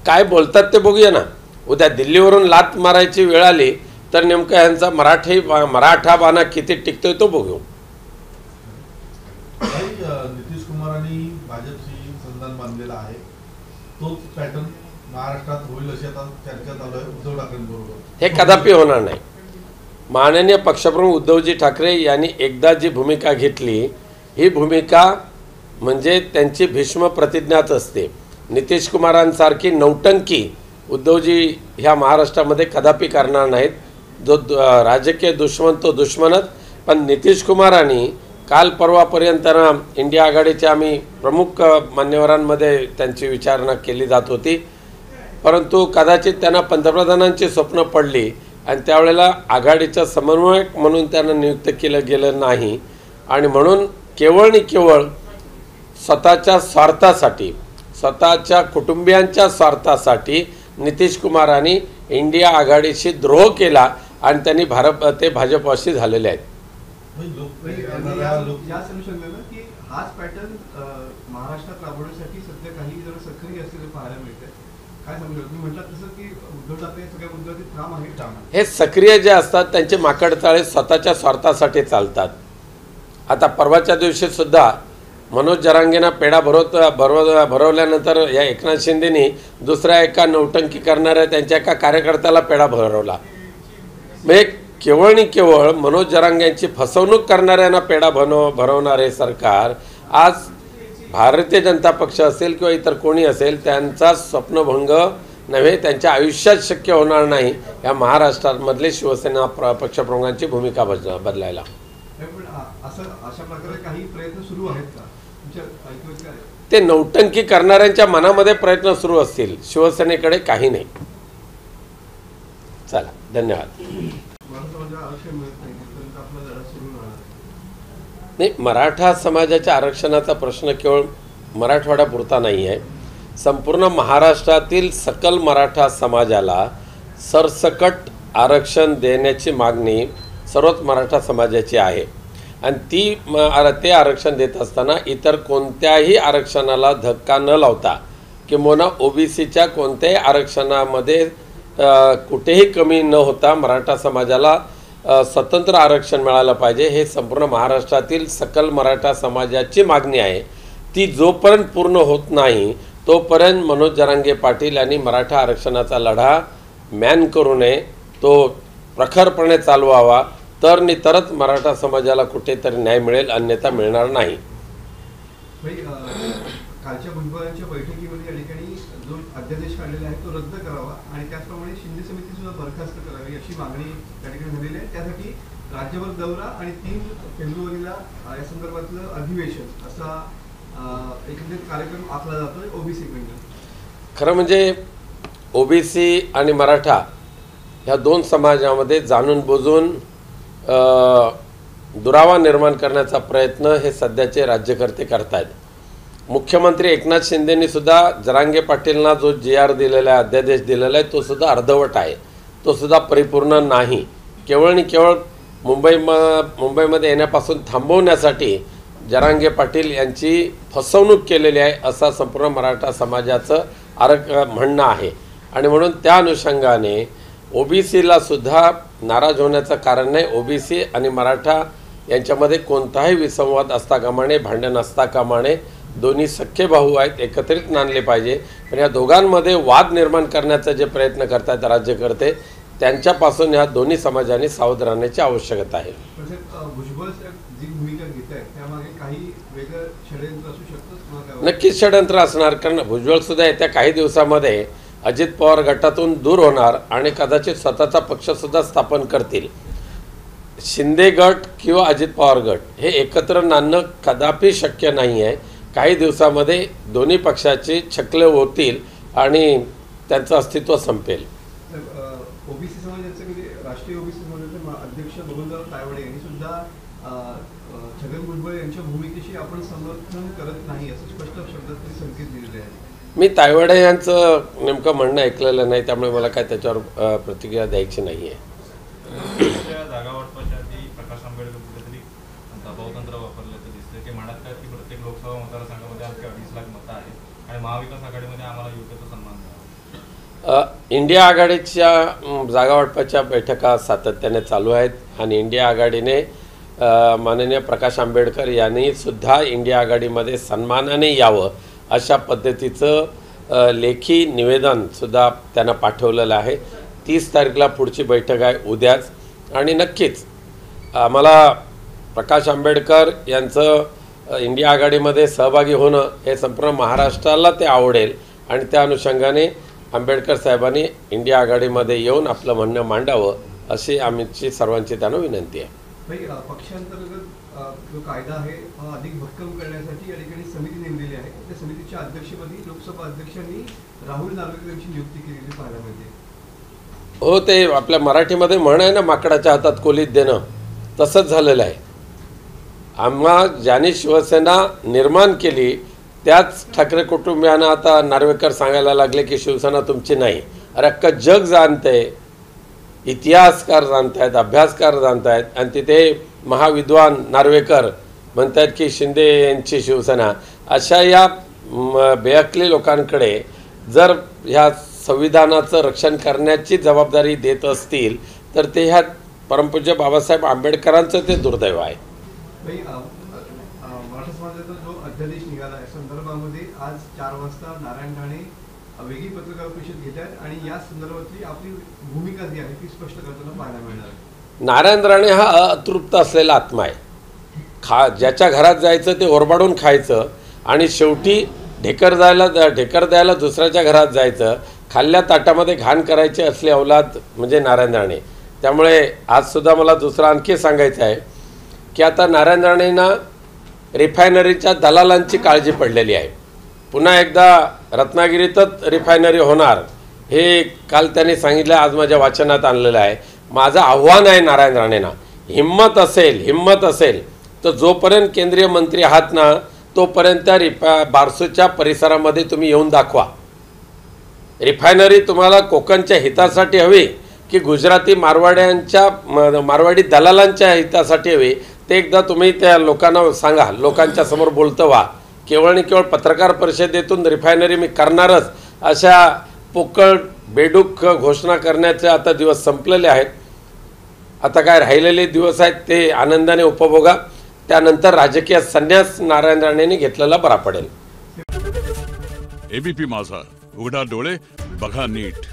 काय बोलतात ते बघूया ना. उद्या दिल्लीवरून लात मारायची वेळ आली तर नेमकं यांचा मराठा बाणा किती टिकतोय तो बघू. नितीश कुमारांनी भाजपशी संधान बांधलेला आहे, तोच पॅटर्न महाराष्ट्रात होईल अशी आता चर्चा चालू आहे उद्धव ठाकरेंबरोबर. हे कदापि होणार नाही. माननीय पक्षप्रमुख उद्धवजी ठाकरे यांनी एकदा जी भूमिका घेतली ही भूमिका म्हणजे त्यांची भीष्म प्रतिज्ञाच असते. नितीश कुमारांसारखी नौटंकी उद्धवजी ह्या महाराष्ट्रामध्ये कदापि करणार नाहीत. जो राजकीय दुश्मन तो दुश्मनच. पण नितीश कुमारांनी काल परवापर्यंत इंडिया आघाडीच्या आम्ही प्रमुख मान्यवरांमध्ये त्यांची विचारणा केली जात होती, परंतु कदाचित त्यांना पंतप्रधानांची स्वप्न पडली आणि त्यावेळेला आघाडीचं समन्वयक म्हणून त्यांना नियुक्त केलं गेलं नाही. आणि म्हणून केवळ आणि केवळ स्वतःच्या स्वार्थासाठी, स्वतःच्या कुटुंबियांच्या स्वार्थासाठी नितीश कुमारांनी इंडिया आघाडीशी द्रोह केला आणि त्यांनी ते भाजपवासी झालेले आहेत. या अनुषंगाने की हाच पॅटर्न महाराष्ट्रात राबवण्यासाठी सध्या काही जण सक्रिय असलेले पाहायला मिळते. काय सांगू शकतो? म्हटलं तसं की उद्धव ठाकरे सगळ्या मुद्द्यावरती ठाम आहे. हे सक्रिय जे असतात त्यांचे माकडचाळे स्वतःच्या स्वार्थासाठी चालतात. आता परवाच्या दिवशी सुद्धा मनोज जरांगेंना पेढा भरवल्यानंतर या एकनाथ शिंदेनी दुसऱ्या एका नौटंकी करणाऱ्या त्यांच्या एका कार्यकर्त्याला पेढा भरवला. म्हणजे केवळ आणि केवळ मनोज जरांगेंची फसवणूक करणाऱ्यांना पेढा भरवणारे सरकार आज भारतीय जनता पक्ष असेल किंवा इतर कोणी असेल त्यांचा स्वप्नभंग नव्हे, त्यांच्या आयुष्यात शक्य होणार नाही या महाराष्ट्रामधले शिवसेना पक्षप्रमुखांची भूमिका बदलायला. अशा प्रकारे काही प्रयत्न सुरू आहेत का? ते नौटंकी करणाऱ्यांच्या मनामध्ये प्रयत्न सुरू असतील, शिवसेनेकडे काही नाही. चला, धन्यवाद. नाही, मराठा समाजाच्या आरक्षणाचा प्रश्न केवळ मराठवाड्यापुरता नाही आहे. संपूर्ण महाराष्ट्रातील सकल मराठा समाजाला सरसकट आरक्षण देण्याची मागणी सर्वच मराठा समाजाची आहे. आणि ते आरक्षण देत असताना इतर कोणत्याही आरक्षणाला धक्का न लावता किंवा ओबीसीच्या कोणत्याही आरक्षणामध्ये कुठेही कमी न होता मराठा समाजाला स्वतंत्र आरक्षण मिळालं पाहिजे, हे संपूर्ण महाराष्ट्रातील सकल मराठा समाजाची मागणी आहे. ती जोपर्यंत पूर्ण होत नाही तोपर्यंत मनोज जरांगे पाटील यांनी मराठा आरक्षणाचा लढा मॅन करू नये, तो प्रखरपणे चालवावा. तरच मराठा समाजाला कुठेतरी न्याय मिळेल, अन्यथा मिळणार नाही. कालच्या भुजबळांच्या बैठकीमध्ये या ठिकाणी जो अध्यादेश काढलेला आहे तो रद्द करावा आणि त्याचप्रमाणे शिंदे समिती सुद्धा बरखास्त करावी अशी मागणी त्या ठिकाणी झालेली आहे. त्यासाठी राज्यभर दौरा आणि 3 फेब्रुवारीला या संदर्भातलं अधिवेशन असा एकंदरीत कार्यक्रम आखला जातोय ओबीसी कडून. खरं म्हणजे ओबीसी आणि मराठा ह्या 2 समाजामध्ये जाणून बुजून दुरावा निर्माण करण्याचा प्रयत्न हे सध्याचे राज्यकर्ते करतायत. मुख्यमंत्री एकनाथ शिंदेंनी सुद्धा जरांगे पाटीलना जो GR दिलेला आहे, अध्यादेश दिलेला आहे, तो सुद्धा अर्धवट आहे, तो सुद्धा परिपूर्ण नाही. केवळ आणि केवळ मुंबईमध्ये येण्यापासून थांबवण्यासाठी जरांगे पाटील यांची फसवणूक केलेली आहे असा संपूर्ण मराठा समाजाचं म्हणणं आहे. आणि म्हणून त्या अनुषंगाने ओबीसीला सुद्धा नाराज होण्याचं कारण नाही. ओबीसी आणि मराठा यांच्यामध्ये कोणताही विसंवाद असता कामा नये, भांडण असता कामा नये. दोन्ही सख्खे भाऊ आहेत, एकत्रित नांदले पाहिजे. पण या दोघांमध्ये वाद निर्माण करण्याचा जे प्रयत्न करतात राज्यकर्ते, त्यांच्यापासून या दोन्ही समाजांनी सावध राहण्याची आवश्यकता आहे. नक्कीच षडयंत्र असणार, कारण भुजबळ सुद्धा येत्या काही दिवसामध्ये अजित पवार गटातून दूर होणार आणि कदाचित स्वतःचा पक्षसुद्धा स्थापन करतील. शिंदे गट किंवा अजित पवार गट हे एकत्र नांदणं कदापि शक्य नाही आहे. काही दिवसामध्ये दोन्ही पक्षाचे छकले होतील आणि त्यांचं अस्तित्व संपेल. ओबीसी समाजाचे राष्ट्रीय ओबीसी समाजाचे अध्यक्ष बबनराव तायवाडे यांनी सुद्धा छगन भुजबळ यांच्या भूमिकेशी आपण समर्थन करत नाही असं स्पष्ट शब्दात संकेत दिलेले आहेत. मी तायवाडे यांचं नेमकं म्हणणं ऐकलेलं नाही, त्यामुळे मला काय त्याच्यावर प्रतिक्रिया द्यायची नाही आहे. जागा वाटपाच्या आधी प्रकाश आंबेडकर कुठेतरी दबावतंत्र वापरल्याचं दिसतं. ते म्हणत आहेत की प्रत्येक लोकसभा मतदारसंघामध्ये आमच्या 2.5 लाख मतं आहेत आणि महाविकास आघाडीमध्ये आम्हाला योग्य तो सन्मान मिळाला. इंडिया आघाडीच्या जागावाटपाच्या बैठका सातत्याने चालू आहेत आणि इंडिया आघाडीने माननीय प्रकाश आंबेडकर यांनी सुद्धा इंडिया आघाडीमध्ये सन्मानाने यावं अशा पद्धतीचं लेखी निवेदनसुद्धा त्यांना पाठवलेलं आहे. 30 तारखेला पुढची बैठक आहे उद्याच आणि नक्कीच आम्हाला प्रकाश आंबेडकर यांचं इंडिया आघाडीमध्ये सहभागी होणं हे संपूर्ण महाराष्ट्राला ते आवडेल आणि त्या अनुषंगाने आंबेडकर साहेबांनी इंडिया आघाडीमध्ये येऊन आपलं म्हणणं मांडावं अशी आमची सर्वांची त्यांना विनंती आहे. पक्षांतर्गत जो कायदा आहे हा अधिक भक्कम करण्यासाठी या ठिकाणी समिती नेमलेली आहे. त्या समितीच्या अध्यक्षपदी लोकसभा अध्यक्षांनी राहुल नार्वेकर यांची नियुक्ती केलेली पाहायला मिळते. हो, ते आपल्या मराठीमध्ये म्हण आहे ना, माकडाच्या हातात कोलीत देणं, तसंच झालेलं आहे. आम्हा ज्यांनी शिवसेना निर्माण केली त्याच ठाकरे कुटुंबियांना आता नार्वेकर सांगायला लागले की शिवसेना तुमची नाही. अरे अख्खं जग जाणतंय, इतिहासकार जाणतायत, अभ्यासकार जाणतायत आणि तिथे महाविद्वान नार्वेकर म्हणतात की शिंदे यांची शिवसेना. अशा या बेअक्कली लोकांकडे जर ह्या संविधानाचं रक्षण करण्याची जबाबदारी देत असतील तर ते ह्या परमपूज्य बाबासाहेब आंबेडकरांचं ते दुर्दैव आहे. मराठा समाजाचा जो अध्यादेश निघाला या संदर्भामध्ये आज 4 वाजता नारायण राणे वेगळी पत्रकार परिषद घेत आहेत आणि या संदर्भातली आपली भूमिका जी आहे ती स्पष्ट करताना पाहायला मिळणार आहे. नारायण राणे हा अतृप्त असलेला आत्मा आहे. ज्याच्या घरात जायचं ते ओरबाडून खायचं आणि शेवटी ढेकर द्यायला दुसऱ्याच्या घरात जायचं. खाल्ल्या ताटामध्ये घाण करायची असली औलाद म्हणजे नारायण राणे. त्यामुळे आजसुद्धा मला दुसरं आणखी सांगायचं आहे की आता नारायण राणेंना रिफायनरीच्या दलालांची काळजी पडलेली आहे. पुन्हा एकदा रत्नागिरीतच रिफायनरी होणार हे काल त्यांनी सांगितलं, आज माझ्या वाचनात आणलेलं आहे. माझं आव्हान आहे नारायण राणेंना, हिम्मत असेल तर जोपर्यंत केंद्रीय मंत्री आहात ना तोपर्यंत बारसूच्या परिसरामध्ये तुम्ही येऊन दाखवा. रिफायनरी तुम्हाला कोकणच्या हितासाठी हवी की गुजराती मारवाडी दलालांच्या हितासाठी हवी ते एकदा तुम्ही त्या लोकांना सांगा. लोकांच्या समोर बोलतं व्हा. केवळ आणि केवळ पत्रकार परिषदेतून रिफायनरी मी करणारच अशा पोकळ बेडूक घोषणा करण्याचे आता दिवस संपलेले आहेत. आता काय राहिलेले दिवस आहेत ते आनंदाने उपभोगा. त्यानंतर राजकीय संन्यास नारायण राणेंनी घेतलेला बरा पडेल. एबीपी माझा, उघडा डोळे बघा नीट.